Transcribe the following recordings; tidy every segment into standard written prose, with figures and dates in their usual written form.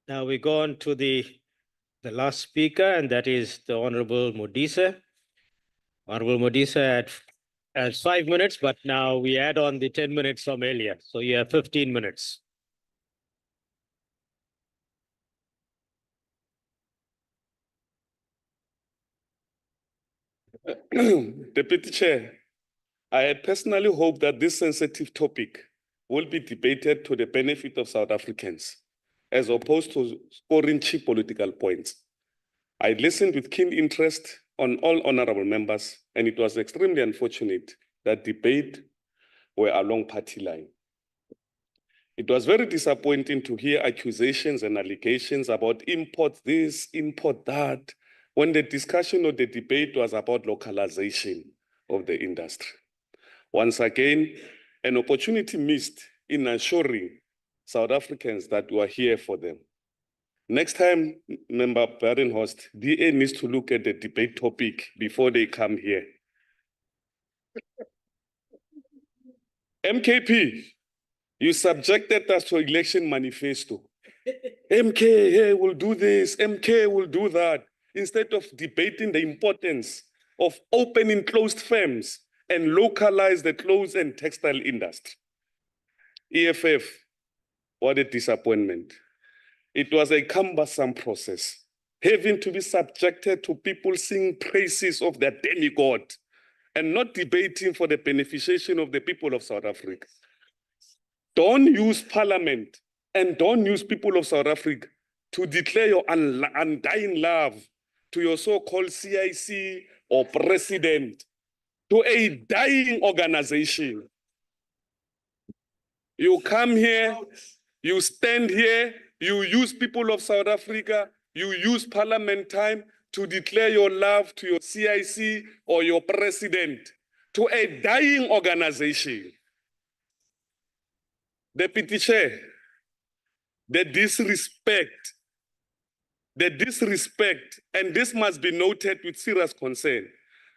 Now we go on to the last speaker, and that is the Honorable Modise. Honorable Modise at 5 minutes, but now we add on the 10 minutes from earlier. So you have 15 minutes. Deputy Chair, I had personally hoped that this sensitive topic will be debated to the benefit of South Africans, as opposed to scoring cheap political points. I listened with keen interest on all honorable members, and it was extremely unfortunate that debate were along party line. It was very disappointing to hear accusations and allegations about import this, import that, when the discussion or the debate was about localization of the industry. Once again, an opportunity missed in assuring South Africans that we are here for them. Next time, Member Badenhorst, DA needs to look at the debate topic before they come here. MKP, you subjected us to election manifesto. MK hey, will do this, MK will do that, instead of debating the importance of opening closed firms and localize the clothes and textile industry. EFF, what a disappointment. It was a cumbersome process, having to be subjected to people singing praises of their demigod and not debating for the beneficiation of the people of South Africa. Don't use parliament and don't use people of South Africa to declare your undying love to your so-called CIC or president, to a dying organization. You come here, you stand here, you use people of South Africa, you use parliament time to declare your love to your CIC or your president, to a dying organization. Deputy Chair, the disrespect, and this must be noted with serious concern,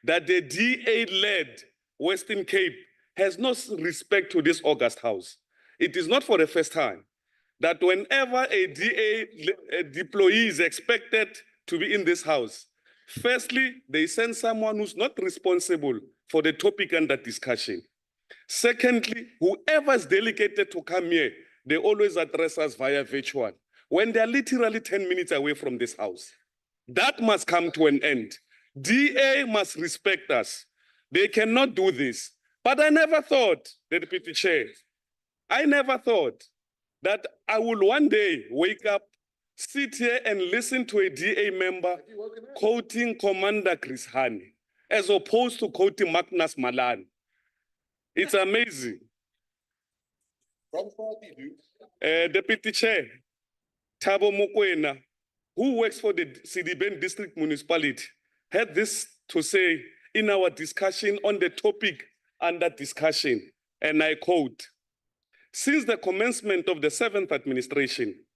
that the DA-led Western Cape has no respect to this August House. It is not for the first time that whenever a DA deployee is expected to be in this house, firstly, they send someone who's not responsible for the topic under discussion. Secondly, whoever is delegated to come here, they always address us via virtual, when they're literally 10 minutes away from this house. That must come to an end. DA must respect us. They cannot do this. But I never thought, the Deputy Chair, I never thought that I will one day wake up, sit here and listen to a DA member quoting Commander Chris Hani, as opposed to quoting Magnus Malan. It's amazing. Deputy Chair, Thabo Mokoena, who works for the Sedibeng District Municipality, had this to say in our discussion on the topic under discussion, and I quote, "Since the commencement of the 7th administration,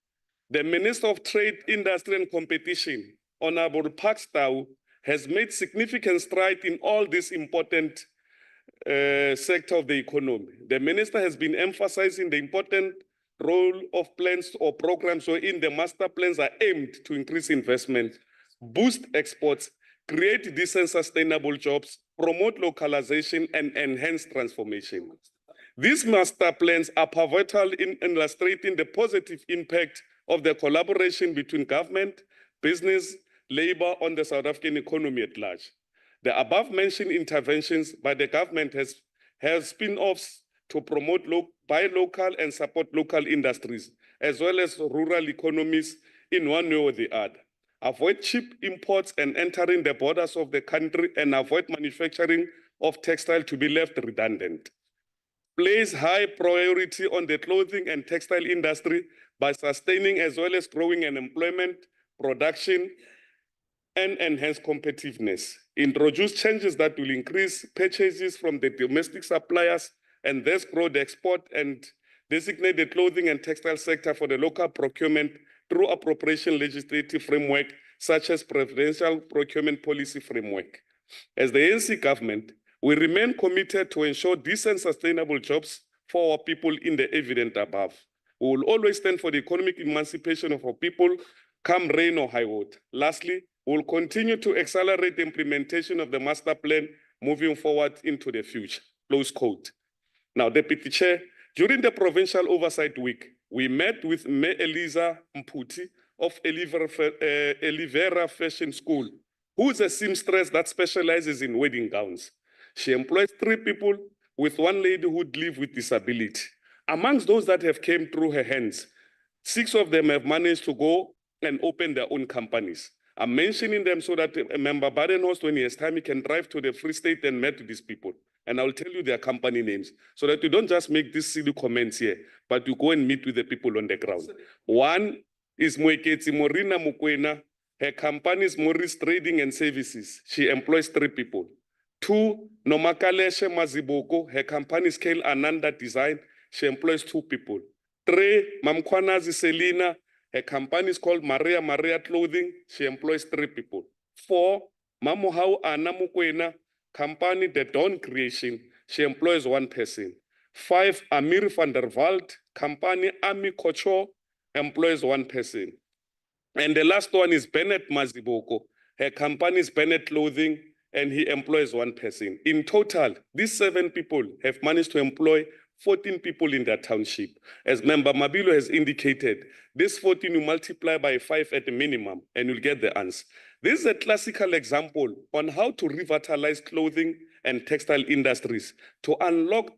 the Minister of Trade, Industry and Competition, Honorable Parks Tau, has made significant strides in all this important sector of the economy. The Minister has been emphasizing the important role of plans or programs wherein the master plans are aimed to increase investment, boost exports, create decent sustainable jobs, promote localization and enhance transformation. These master plans are pivotal in illustrating the positive impact of the collaboration between government, business, labor on the South African economy at large. The above-mentioned interventions by the government has spin-offs to promote buy local and support local industries, as well as rural economies in one way or the other. Avoid cheap imports and entering the borders of the country, and avoid manufacturing of textile to be left redundant. Place high priority on the clothing and textile industry by sustaining as well as growing employment, production, and enhance competitiveness. Introduce changes that will increase purchases from the domestic suppliers and thus grow the export, and designate the clothing and textile sector for the local procurement through appropriation legislative framework, such as preferential procurement policy framework. As the ANC government, we remain committed to ensure decent, sustainable jobs for our people in the evident above. We will always stand for the economic emancipation of our people, come rain or high water. Lastly, we will continue to accelerate the implementation of the master plan moving forward into the future. Close quote. Now, Deputy Chair, during the Provincial Oversight Week, we met with Me Eliza Mputi of Elivera Fashion School, who is a seamstress that specializes in wedding gowns. She employs 3 people with 1 lady who would live with disability. Amongst those that have came through her hands, 6 of them have managed to go and open their own companies. I'm mentioning them so that Member Badenhorst, when he has time, he can drive to the Free State and meet these people. And I'll tell you their company names so that you don't just make these silly comments here, but you go and meet with the people on the ground. One is Moeketsi Morina Mukwena. Her company is Morris Trading and Services. She employs 3 people. 2, Nomakaleshe Maziboko. Her company is Kale Ananda Design. She employs 2 people. 3, Mamkwanazi Selina. Her company is called Maria Clothing. She employs 3 people. 4, Mamuhau Anna Mukwena. Company The Dawn Creation. She employs 1 person. 5, Amir van der Walt. Company Ami Kocho. Employs 1 person. And the last one is Bennett Maziboko. Her company is Bennett Clothing, and he employs 1 person. In total, these 7 people have managed to employ 14 people in their township. As Member Mabilo has indicated, this 14 you multiply by 5 at the minimum, and you'll get the answer. This is a classical example on how to revitalize clothing and textile industries to unlock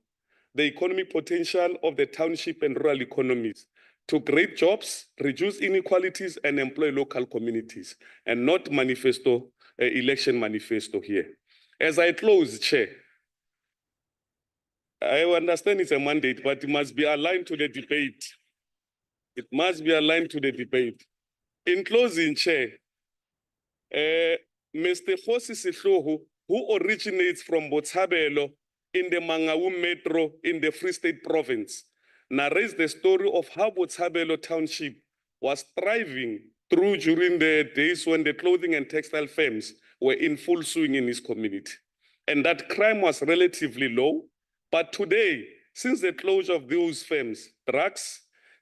the economic potential of the township and rural economies, to create jobs, reduce inequalities, and employ local communities, and not manifesto, election manifesto here. As I close, Chair, I understand it's a mandate, but it must be aligned to the debate. It must be aligned to the debate. In closing, Chair, Mr. K-Ci Jojo, who originates from Botshabelo in the Mangaung Metro in the Free State Province, narrates the story of how Botshabelo Township was thriving through during the days when the clothing and textile firms were in full swing in his community, and that crime was relatively low. But today, since the closure of those firms, drugs,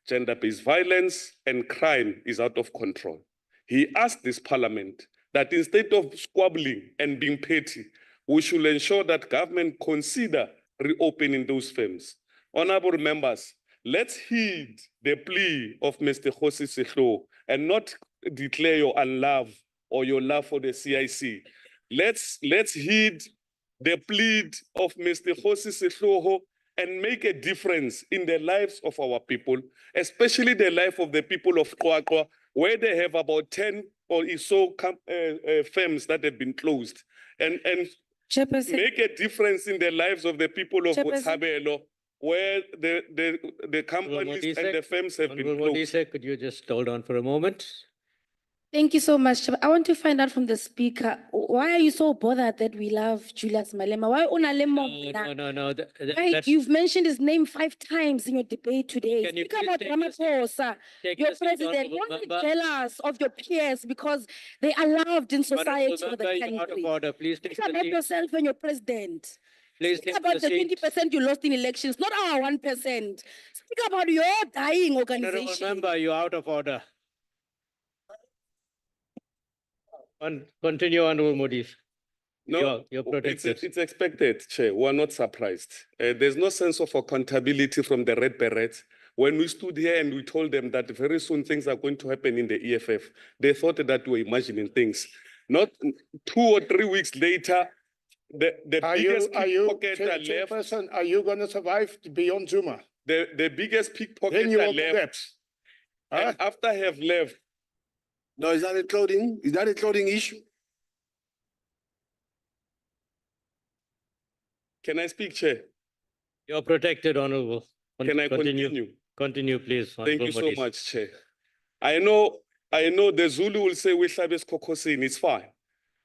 gender-based violence, and crime is out of control. He asked this parliament that instead of squabbling and being petty, we should ensure that government consider reopening those firms. Honorable members, let's heed the plea of Mr. K-Ci Jojo and not declare your unlove or your love for the CIC. Let's heed the plea of Mr. K-Ci Jojo and make a difference in the lives of our people, especially the life of the people of Kwakwa, where they have about 10 or so firms that have been closed, and make a difference in the lives of the people of Botshabelo, where the companies and the firms have been closed. Modise, could you just hold on for a moment? Thank you so much. I want to find out from the speaker, why are you so bothered that we love Julius Malema? Why No. Why That's, you've mentioned his name 5 times in your debate today. Can you Speak please about take a Ramaphosa, take your a seat, president. honorable Don't be member. jealous of your peers because they are loved in society Honorable or the member, you're out of country. order. Please take Speak a about seat. yourself and your president. Please Speak take about a the seat. 20% you lost in elections, not our 1%. Speak about your dying Honorable organization. member, you're out of order. Continue, Honorable Modise. No, You're protected. it's expected, Chair. We're not surprised. There's no sense of accountability from the Red Berets. When we stood here and we told them that very soon things are going to happen in the EFF, they thought that we were imagining things. Not 2 or 3 weeks later, the biggest pickpocketer left. Chairperson, are you going to survive beyond Zuma? The biggest Then you pickpocketer will left. collapse. Huh? And after I have left, No, is that a clothing? Is that a clothing issue? can I speak, Chair? You're protected, Honorable. Can I continue? Continue, please. Thank you Honorable so Modise. much, Chair. I know the Zulu will say we Hlabes Kokosini, it's fine.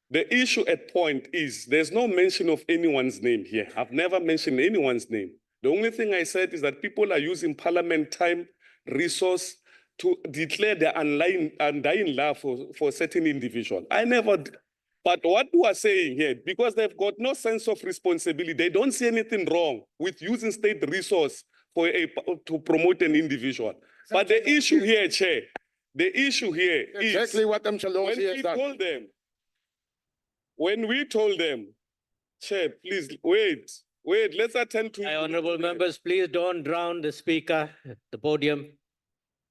The issue at point is there's no mention of anyone's name here. I've never mentioned anyone's name. The only thing I said is that people are using parliament time, resource to declare their undying love for a certain individual. I never But what we are saying here, because they've got no sense of responsibility, they don't see anything wrong with using state resource to promote an individual. But the issue here, Chair, the issue here is Exactly what I'm saying. when we told them, Chair, please wait, let's attend to My honorable members, please don't drown the speaker at the podium.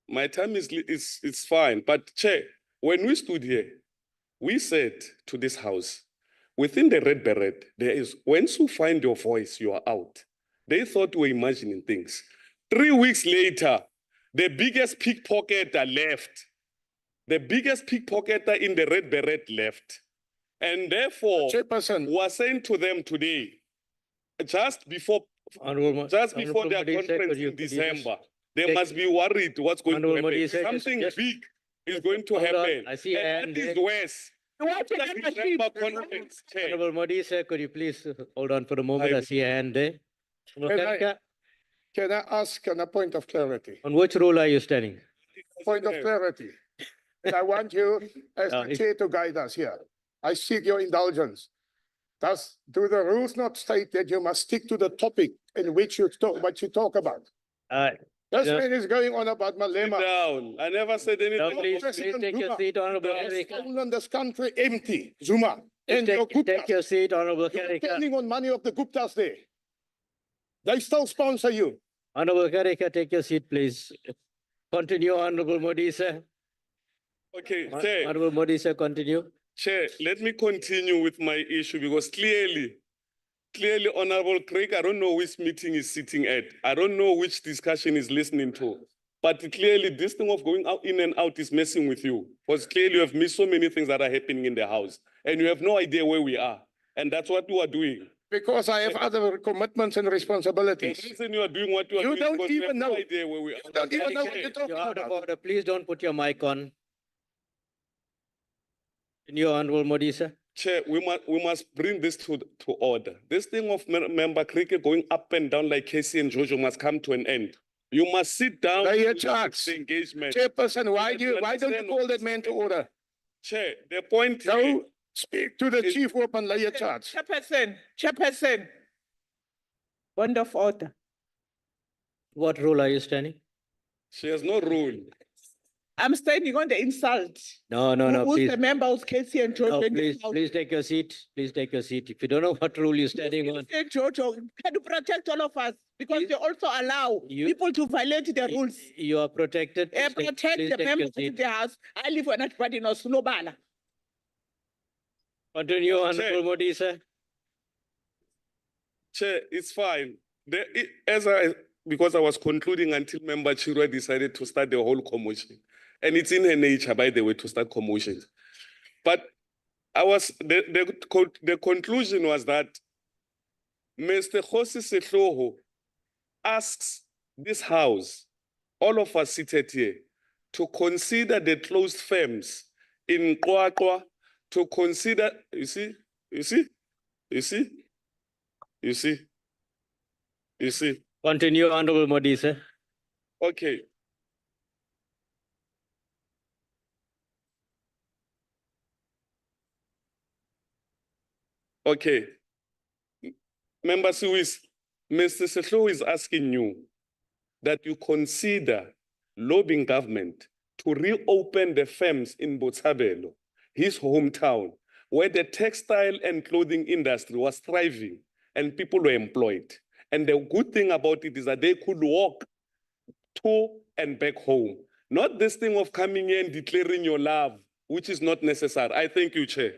My time is fine, but Chair, when we stood here, we said to this house, within the red beret, there is, once you find your voice, you are out. They thought we were imagining things. 3 weeks later, the biggest pickpocketer left. The biggest pickpocketer in the red beret left. And therefore, Chairperson, we are saying to them today, just before Honorable their Modise, conference could you in just- December, they Take- must be worried what's going to Honorable happen. Modise, Something just- big is going to Hold on, happen. I see a hand And that is there. worse. After December conference, Chair. Honorable Modise, could you please hold on for a moment? I see a hand there. Honorable Can I- Karika, can I ask on a point of clarity? on which rule are you standing? Point of clarity. And I want you as the if- chair to guide us here. I seek your indulgence. Do the rules not state that you must stick to the topic in which you talk, what you talk about? This Yeah. man is going on about Sit Malema. down. I never said anything. No, please President take your Zuma. seat, Honorable Yes. Karika. Stolen this country empty, Zuma. And your Take Guptas. your seat, Honorable You're Karika. spending on money of the Guptas there. They still sponsor you. Honorable Karika, take your seat, please. Continue, Honorable Modise. Okay, Chair. Honorable Modise, continue. Chair, let me continue with my issue because clearly, Honorable Craig, I don't know which meeting he's sitting at. I don't know which discussion he's listening to. But clearly, this thing of going out in and out is messing with you. Because clearly you have missed so many things that are happening in the house. And you have no idea where we are. And that's what you are doing. Because I have other commitments and The responsibilities. reason you are doing what you are You doing don't because you even have no know. idea where we are. You don't even know what Okay. you're talking You're out of about. order. Please don't put your mic on. Continue, Honorable Modise. Chair, we must bring this to order. This thing of member cricket going up and down like K-Ci and Jojo must come to an end. You must sit down. Lay your with charts. the engagement. Chairperson, why don't you understand call that man to order? Chair, the point here, Go speak to the chief whip and lay your charts. Chairperson. Point of order. What rule are you standing? she has no rule. I'm standing on the insult. No, Who's please. the member of K-Ci and Jojo? No, in this please, house? please take your seat. Please take your seat. If you don't know what rule you're standing on, K-Ci and Jojo, can you protect all of us? Because they also allow You- people to violate the rules. you are protected. Please take- Protect please the take your members in seat. the house. I live on that party in Oslobala. Continue, Honorable Modise. Chair, it's fine. Because I was concluding until member Chirwa decided to start the whole commotion. And it's in her nature, by the way, to start commotions. But the conclusion was that Mr. Khosi Setloho asks this house, all of us seated here, to consider the closed firms in Kwakwa, to consider, you see. Continue, Honorable Modise. Okay. Okay. Member Suis, Mr. Setlo is asking you that you consider lobbying government to reopen the firms in Botshabelo, his hometown, where the textile and clothing industry was thriving and people were employed. And the good thing about it is that they could walk to and back home. Not this thing of coming here and declaring your love, which is not necessary. I thank you, Chair.